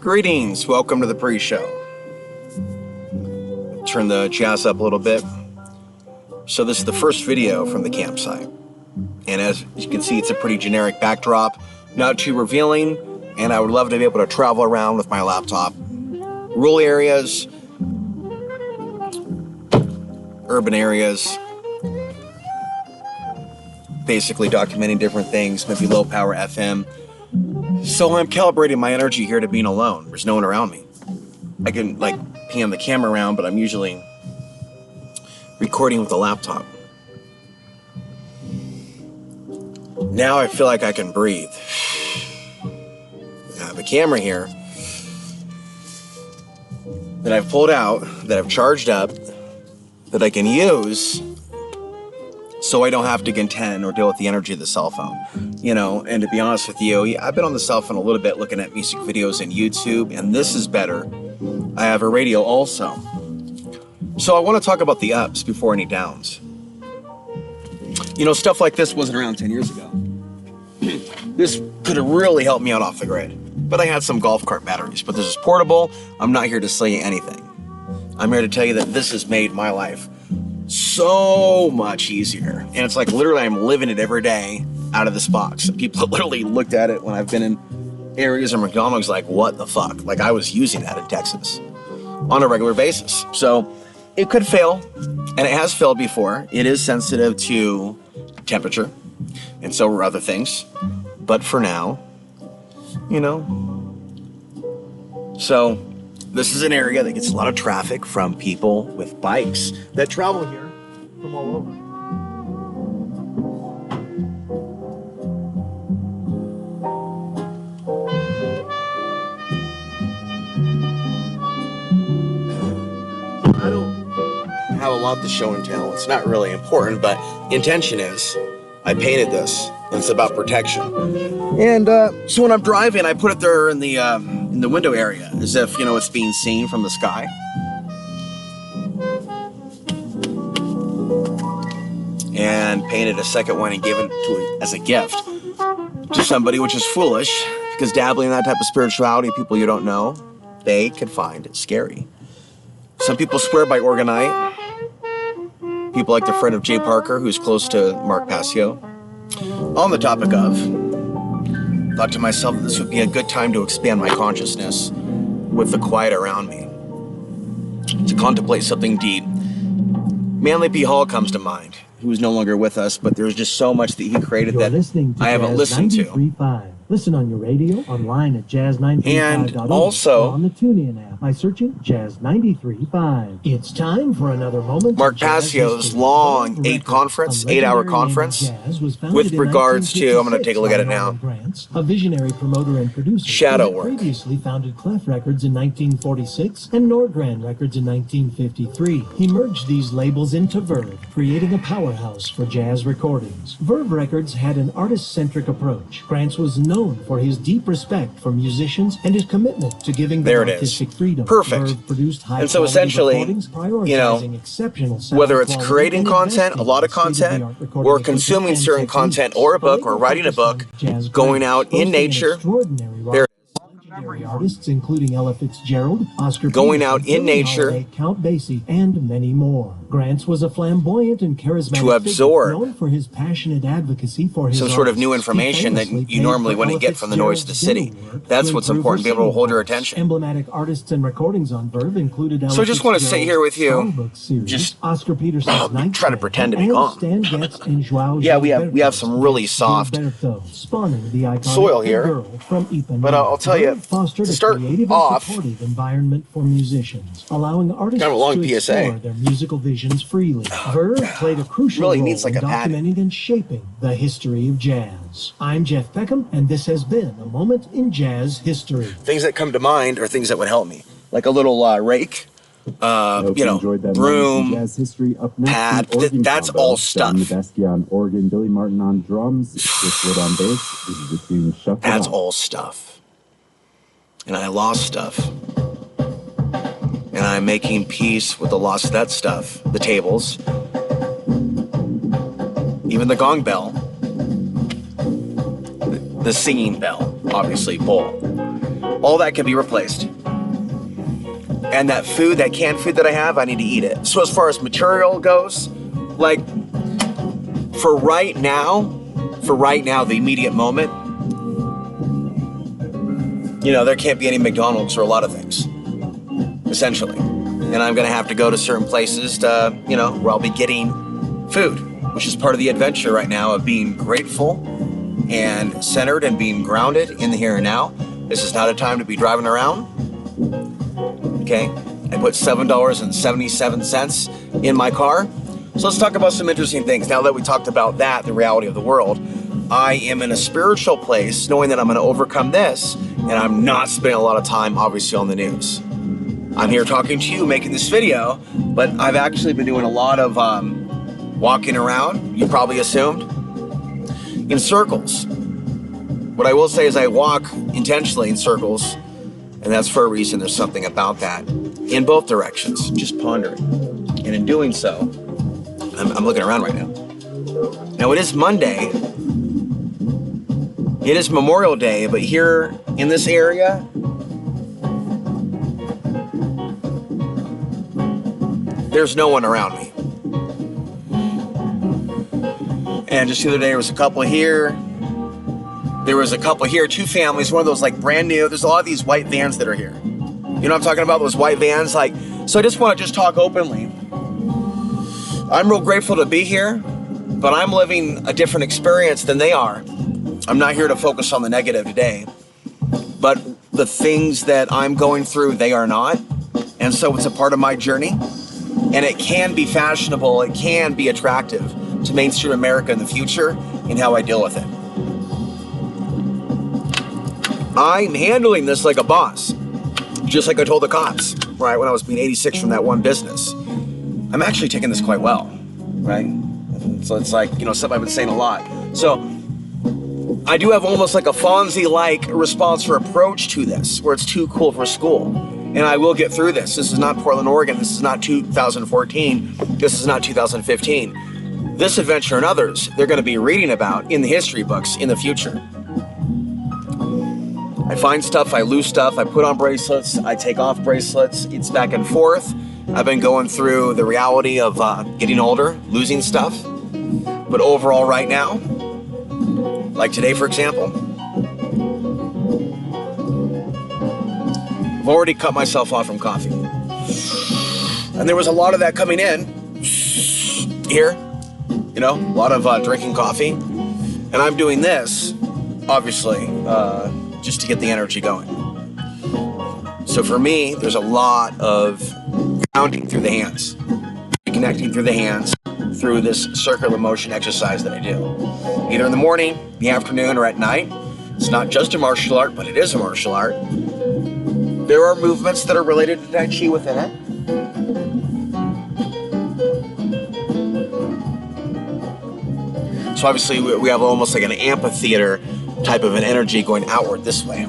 Greetings, welcome to the pre-show. Turn the jazz up a little bit. So this is the first video from the campsite. And as you can see, it's a pretty generic backdrop, not too revealing, and I would love to be able to travel around with my laptop. Rural areas, urban areas, basically documenting different things, maybe low power FM. So I'm calibrating my energy here to being alone. There's no one around me. I can pan the camera around, but I'm usually recording with the laptop. Now I feel like I can breathe. I have a camera here that I've pulled out, that I've charged up, that I can use so I don't have to contend or deal with the energy of the cell phone. And to be honest with you, I've been on the cell phone a little bit looking at music videos and YouTube, and this is better. I have a radio also. So I want to talk about the ups before any downs. Stuff like this wasn't around 10 years ago. This could have really helped me out off the grid. But I had some golf cart batteries. But this is portable. I'm not here to sell you anything. I'm here to tell you that this has made my life so much easier. And it's like literally I'm living it every day out of this box. People have literally looked at it when I've been in areas of McDonald's like, what the fuck? Like I was using that in Texas on a regular basis. So it could fail, and it has failed before. It is sensitive to temperature, and so are other things. But for now, So this is an area that gets a lot of traffic from people with bikes that travel here from all over. I don't have a lot to show and tell. It's not really important, but intention is I painted this, and it's about protection. And so when I'm driving, I put it there in the window area, as if it's being seen from the sky. And painted a second one and gave it to it as a gift to somebody, which is foolish, because dabbling in that type of spirituality, people you don't know, they could find it scary. Some people swear by Organite. People like the friend of Jay Parker, who's close to Mark Passio. On the topic of, thought to myself that this would be a good time to expand my consciousness with the quiet around me, to contemplate something deep. Manly P. Hall comes to mind, who is no longer with us, but there's just so much that he created that I haven't listened to. Listen on your radio, online at jazz935.org, and also on the TuneIn app by searching Jazz 93.5. It's time for another moment. Mark Passio's long 8-hour conference with regards to, I'm going to take a look at it now, a visionary promoter and producer shadow who work. Previously founded Clef Records in 1946 and Nordgren Records in 1953. He merged these labels into Verve, creating a powerhouse for jazz recordings. Verve Records had an artist-centric approach. Grants was known for his deep respect for musicians and his commitment to giving them artistic freedom. Perfect. And so essentially, whether it's creating content, a lot of content, or consuming certain content, or a book, or writing a book, going out in nature, there artists including Ella Fitzgerald, Oscar going Peterson, out in nature, Holiday, Count Basie, and many more. Grants was a flamboyant and charismatic to absorb figure, known for his passionate advocacy for his some sort of new information that you normally wouldn't get from the noise of the city. That's what's important, to be able to hold your attention. Emblematic artists and recordings on Verve included Ella So I just want to sit here with you, series, just Oscar Peterson's try to pretend to be calm. Yeah, we have some really soft soil here, but I'll tell you, to start off, environment for musicians, allowing artists kind of a long to PSA. explore their musical visions freely. Verve played a crucial really role needs like in a pad. documenting and shaping the history of jazz. I'm Jeff Peckham, and this has been a moment in jazz history. Things that come to mind are things that would help me, like a little rake, broom, jazz history. Up next, pad. That's combo. all stuff. Don Nebesky on organ, Billy Martin on drums, Chris Wood on bass. This is the tune Shuffle That's Up. all stuff. And I lost stuff. And I'm making peace with the loss of that stuff. The tables. Even the gong bell. The singing bell, obviously, bowl. all that can be replaced. And that food, that canned food that I have, I need to eat it. So as far as material goes, like for right now, the immediate moment, you know, there can't be any McDonald's or a lot of things, essentially. And I'm gonna have to go to certain places to, you know, where I'll be getting food, which is part of the adventure right now of being grateful and centered and being grounded in the here and now. This is not a time to be driving around. Okay, I put $7.77 in my car. So let's talk about some interesting things. Now that we talked about that, the reality of the world, I am in a spiritual place knowing that I'm going to overcome this, and I'm not spending a lot of time obviously on the news. I'm here talking to you, making this video, but I've actually been doing a lot of walking around, you probably assumed, in circles. What I will say is I walk intentionally in circles, and that's for a reason. There's something about that in both directions, just pondering. And in doing so, I'm looking around right now. Now it is Monday. It is Memorial Day, but here in this area, there's no one around me. And just the other day, there was a couple here. There was a couple here, two families, one of those like brand new. There's a lot of these white vans that are here. You know what I'm talking about? Those white vans, like, so I just want to talk openly. I'm real grateful to be here, but I'm living a different experience than they are. I'm not here to focus on the negative today, but the things that I'm going through, they are not. And so it's a part of my journey, and it can be fashionable, it can be attractive to mainstream America in the future in how I deal with it. I'm handling this like a boss, just like I told the cops, right, when I was being 86 from that one business. I'm actually taking this quite well, right? So it's like, you know, something I've been saying a lot. So I do have almost like a Fonzie-like response or approach to this, where it's too cool for school. And I will get through this. This is not Portland, Oregon. This is not 2014. This is not 2015. This adventure and others, they're going to be reading about in the history books in the future. I find stuff, I lose stuff, I put on bracelets, I take off bracelets, it's back and forth. I've been going through the reality of getting older, losing stuff. But overall right now, like today for example, I've already cut myself off from coffee. And there was a lot of that coming in here, you know, a lot of drinking coffee. And I'm doing this, obviously, just to get the energy going. So for me, there's a lot of grounding through the hands, connecting through the hands, through this circular motion exercise that I do. Either in the morning, the afternoon, or at night. It's not just a martial art, but it is a martial art. There are movements that are related to Tai Chi within it. So obviously we have almost like an amphitheater type of an energy going outward this way.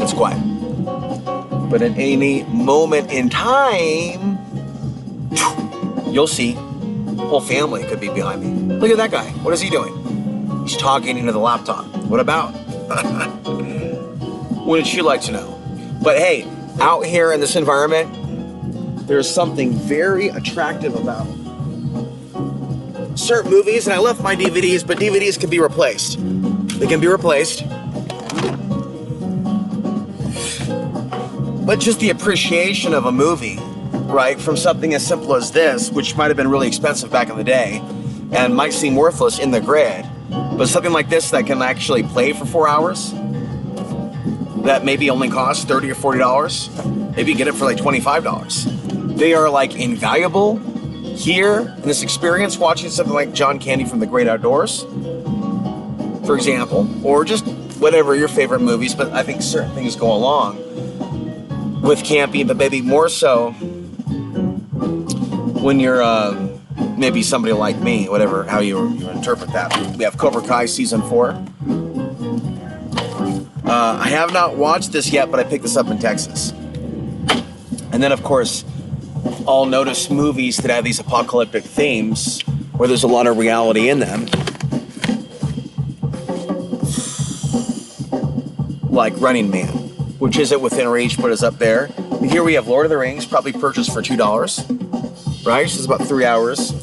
It's quiet. But at any moment in time, you'll see whole family could be behind me. Look at that guy. What is he doing? He's talking into the laptop. What about? Wouldn't you like to know? But hey, out here in this environment, there's something very attractive about certain movies, and I left my DVDs, but DVDs can be replaced. They can be replaced. But just the appreciation of a movie, right, from something as simple as this, which might have been really expensive back in the day, and might seem worthless in the grid, but something like this that can actually play for 4 hours, that maybe only costs $30 or $40, maybe you get it for like $25. They are like invaluable here in this experience, watching something like John Candy from the Great Outdoors, for example, or just whatever your favorite movies, but I think certain things go along with camping, but maybe more so when you're maybe somebody like me, whatever, how you interpret that. We have Cobra Kai Season 4. I have not watched this yet, but I picked this up in Texas. And then, of course, I'll notice movies that have these apocalyptic themes where there's a lot of reality in them. like Running Man, which isn't within reach, but is up there. And here we have Lord of the Rings, probably purchased for $2, right? So it's about 3 hours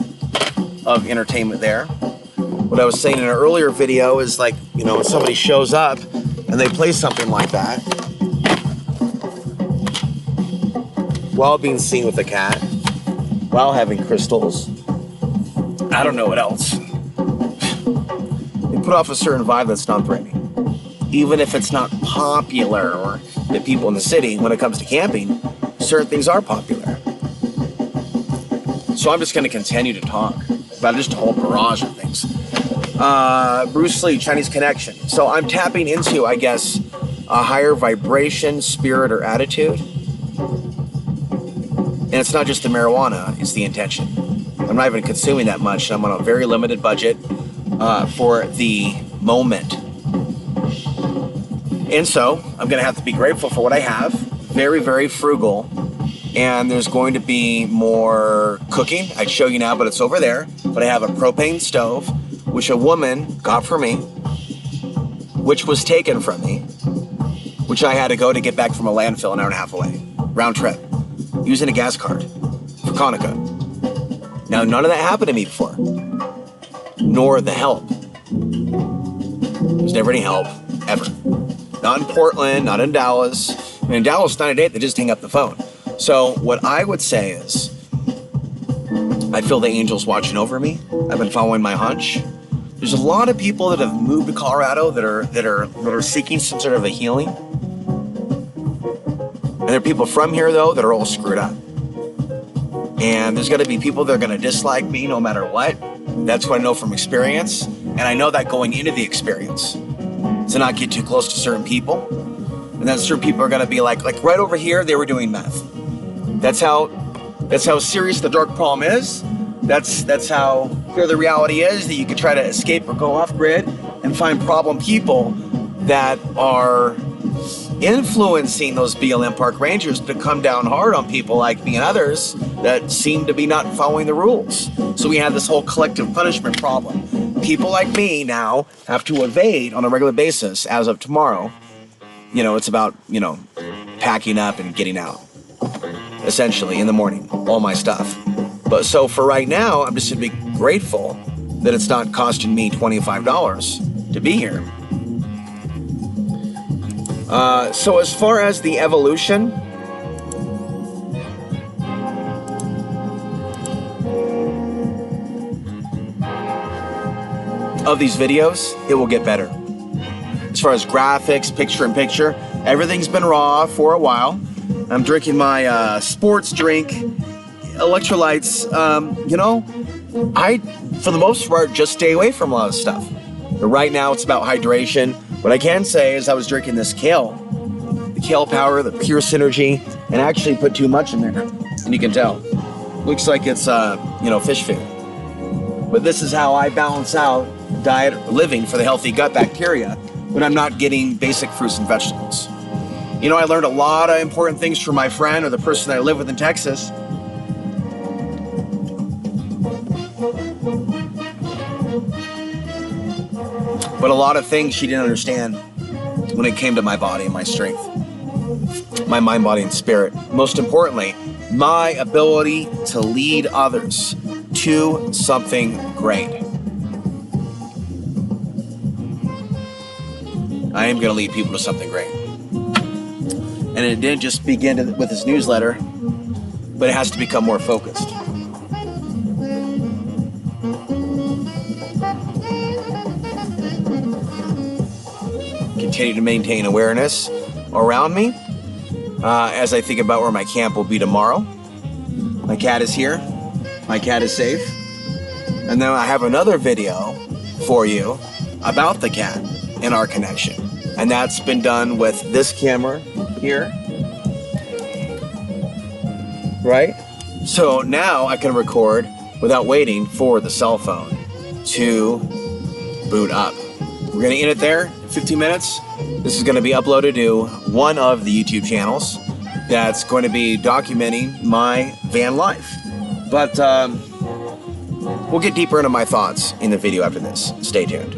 of entertainment there. What I was saying in an earlier video is like, you know, when somebody shows up and they play something like that while being seen with a cat, while having crystals, I don't know what else. They put off a certain vibe that's not threatening. Even if it's not popular or the people in the city, when it comes to camping, certain things are popular. So I'm just going to continue to talk about just a whole barrage of things. Bruce Lee, Chinese Connection. So I'm tapping into, I guess, a higher vibration, spirit, or attitude. And it's not just the marijuana, it's the intention. I'm not even consuming that much. I'm on a very limited budget for the moment. And so I'm going to have to be grateful for what I have. Very, very frugal. And there's going to be more cooking. I'd show you now, but it's over there. But I have a propane stove, which a woman got for me, which was taken from me, which I had to go to get back from a landfill an hour and a half away, round trip, using a gas card for Conoco. Now, none of that happened to me before, nor the help. There's never any help, ever. Not in Portland, not in Dallas. I mean, in Dallas, 9 to 8, they just hang up the phone. So what I would say is, I feel the angels watching over me. I've been following my hunch. There's a lot of people that have moved to Colorado that are seeking some sort of a healing. And there are people from here though that are all screwed up. And there's going to be people that are going to dislike me no matter what. That's what I know from experience. And I know that going into the experience, to not get too close to certain people. And then certain people are going to be like right over here, they were doing meth. That's how serious the dark problem is. That's how clear the reality is, that you can try to escape or go off grid and find problem people that are influencing those BLM park rangers to come down hard on people like me and others that seem to be not following the rules. So we have this whole collective punishment problem. People like me now have to evade on a regular basis as of tomorrow. You know, it's about, you know, packing up and getting out, essentially, in the morning, all my stuff. But so for right now, I'm just going to be grateful that it's not costing me $25 to be here. So as far as the evolution, of these videos, it will get better. As far as graphics, picture-in-picture, everything's been raw for a while. I'm drinking my sports drink, electrolytes. You know, I, for the most part, just stay away from a lot of stuff. But right now, it's about hydration. What I can say is I was drinking this kale, the kale power, the pure synergy, and actually put too much in there, and you can tell. Looks like it's, you know, fish food. But this is how I balance out diet or living for the healthy gut bacteria when I'm not getting basic fruits and vegetables. You know, I learned a lot of important things from my friend or the person that I live with in Texas. But a lot of things she didn't understand when it came to my body and my strength, my mind, body, and spirit. Most importantly, my ability to lead others to something great. I am going to lead people to something great. And it didn't just begin with this newsletter, but it has to become more focused. Continue to maintain awareness around me as I think about where my camp will be tomorrow. My cat is here. My cat is safe. And then I have another video for you about the cat and our connection. And that's been done with this camera here. Right? So now I can record without waiting for the cell phone to boot up. We're going to end it there in 15 minutes. This is going to be uploaded to one of the YouTube channels that's going to be documenting my van life. But we'll get deeper into my thoughts in the video after this. Stay tuned.